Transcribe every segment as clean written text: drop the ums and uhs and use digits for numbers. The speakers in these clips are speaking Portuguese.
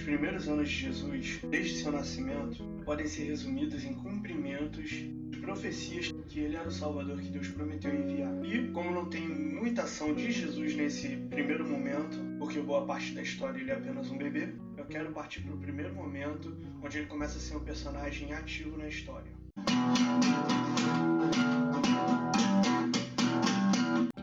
primeiros anos de Jesus, desde seu nascimento, podem ser resumidos em cumprimentos de profecias que ele era o Salvador que Deus prometeu enviar. E, como não tem muita ação de Jesus nesse primeiro momento, porque boa parte da história ele é apenas um bebê, eu quero partir para o primeiro momento, onde ele começa a ser um personagem ativo na história.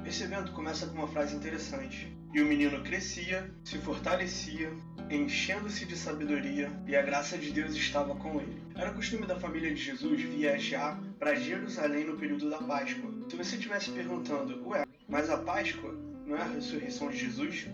Esse evento começa com uma frase interessante. E o menino crescia, se fortalecia, enchendo-se de sabedoria, e a graça de Deus estava com ele. Era costume da família de Jesus viajar para Jerusalém no período da Páscoa. Se você estivesse perguntando, mas a Páscoa não é a ressurreição de Jesus?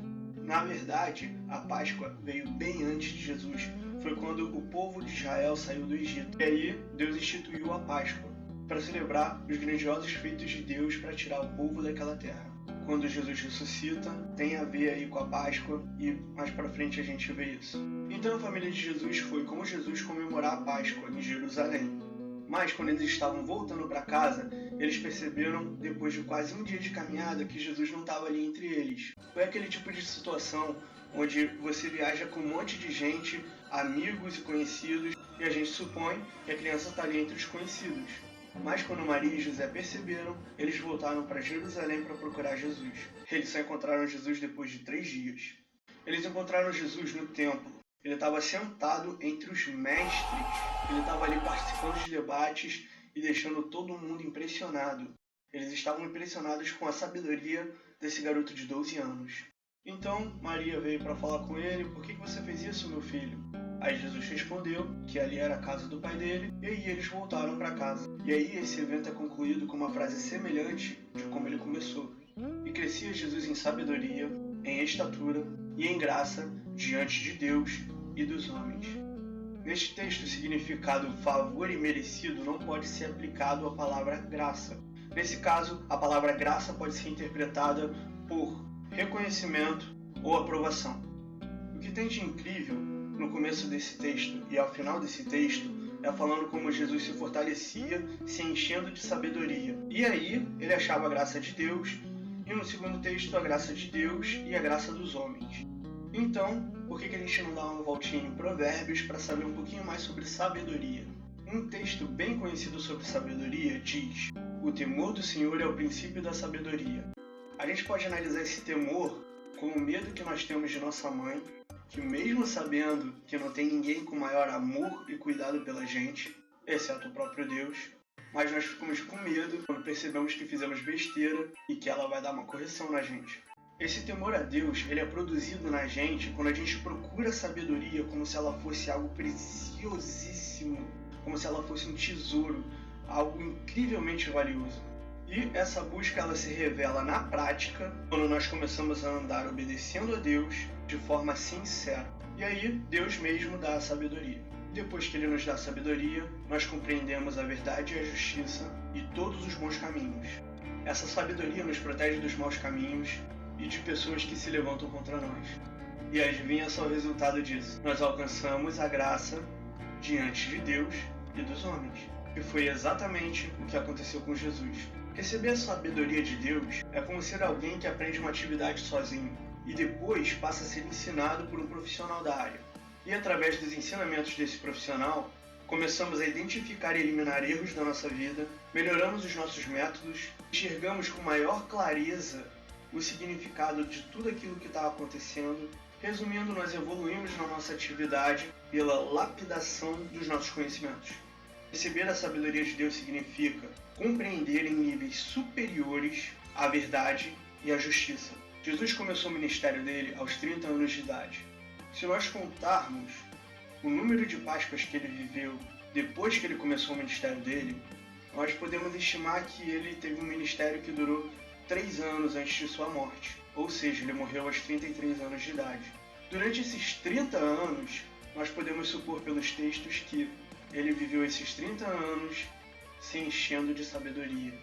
Na verdade, a Páscoa veio bem antes de Jesus. Foi quando o povo de Israel saiu do Egito. E aí, Deus instituiu a Páscoa para celebrar os grandiosos feitos de Deus para tirar o povo daquela terra. Quando Jesus ressuscita, tem a ver aí com a Páscoa e mais para frente a gente vê isso. Então a família de Jesus foi como Jesus comemorar a Páscoa em Jerusalém. Mas quando eles estavam voltando para casa, eles perceberam, depois de quase um dia de caminhada, que Jesus não estava ali entre eles. Foi aquele tipo de situação onde você viaja com um monte de gente, amigos e conhecidos, e a gente supõe que a criança está ali entre os conhecidos. Mas quando Maria e José perceberam, eles voltaram para Jerusalém para procurar Jesus. Eles só encontraram Jesus depois de 3 dias. Eles encontraram Jesus no templo. Ele estava sentado entre os mestres. Ele estava ali participando de debates e deixando todo mundo impressionado. Eles estavam impressionados com a sabedoria desse garoto de 12 anos. Então Maria veio para falar com ele: por que você fez isso, meu filho? Aí Jesus respondeu que ali era a casa do pai dele, e aí eles voltaram para casa. E aí esse evento é concluído com uma frase semelhante de como ele começou. E crescia Jesus em sabedoria, em estatura e em graça diante de Deus e dos homens. Neste texto, o significado favor e merecido não pode ser aplicado à palavra graça. Nesse caso, a palavra graça pode ser interpretada por reconhecimento ou aprovação. O que tem de incrível no começo desse texto e ao final desse texto é falando como Jesus se fortalecia, se enchendo de sabedoria. E aí ele achava a graça de Deus, e no segundo texto a graça de Deus e a graça dos homens. Então, por que a gente não dá uma voltinha em Provérbios para saber um pouquinho mais sobre sabedoria? Um texto bem conhecido sobre sabedoria diz: o temor do Senhor é o princípio da sabedoria. A gente pode analisar esse temor como o medo que nós temos de nossa mãe, que mesmo sabendo que não tem ninguém com maior amor e cuidado pela gente, exceto o próprio Deus, mas nós ficamos com medo quando percebemos que fizemos besteira e que ela vai dar uma correção na gente. Esse temor a Deus, ele é produzido na gente quando a gente procura a sabedoria como se ela fosse algo preciosíssimo, como se ela fosse um tesouro, algo incrivelmente valioso. E essa busca ela se revela na prática quando nós começamos a andar obedecendo a Deus de forma sincera. E aí Deus mesmo dá a sabedoria. Depois que Ele nos dá a sabedoria, nós compreendemos a verdade e a justiça e todos os bons caminhos. Essa sabedoria nos protege dos maus caminhos e de pessoas que se levantam contra nós. E adivinha só o resultado disso? Nós alcançamos a graça diante de Deus e dos homens. E foi exatamente o que aconteceu com Jesus. Receber a sabedoria de Deus é como ser alguém que aprende uma atividade sozinho e depois passa a ser ensinado por um profissional da área. E através dos ensinamentos desse profissional, começamos a identificar e eliminar erros da nossa vida, melhoramos os nossos métodos, enxergamos com maior clareza o significado de tudo aquilo que está acontecendo. Resumindo, nós evoluímos na nossa atividade pela lapidação dos nossos conhecimentos. Receber a sabedoria de Deus significa compreender em níveis superiores a verdade e a justiça. Jesus começou o ministério dele aos 30 anos de idade. Se nós contarmos o número de Páscoas que ele viveu depois que ele começou o ministério dele, nós podemos estimar que ele teve um ministério que durou 3 anos antes de sua morte. Ou seja, ele morreu aos 33 anos de idade. Durante esses 30 anos, nós podemos supor pelos textos que ele viveu esses 30 anos se enchendo de sabedoria.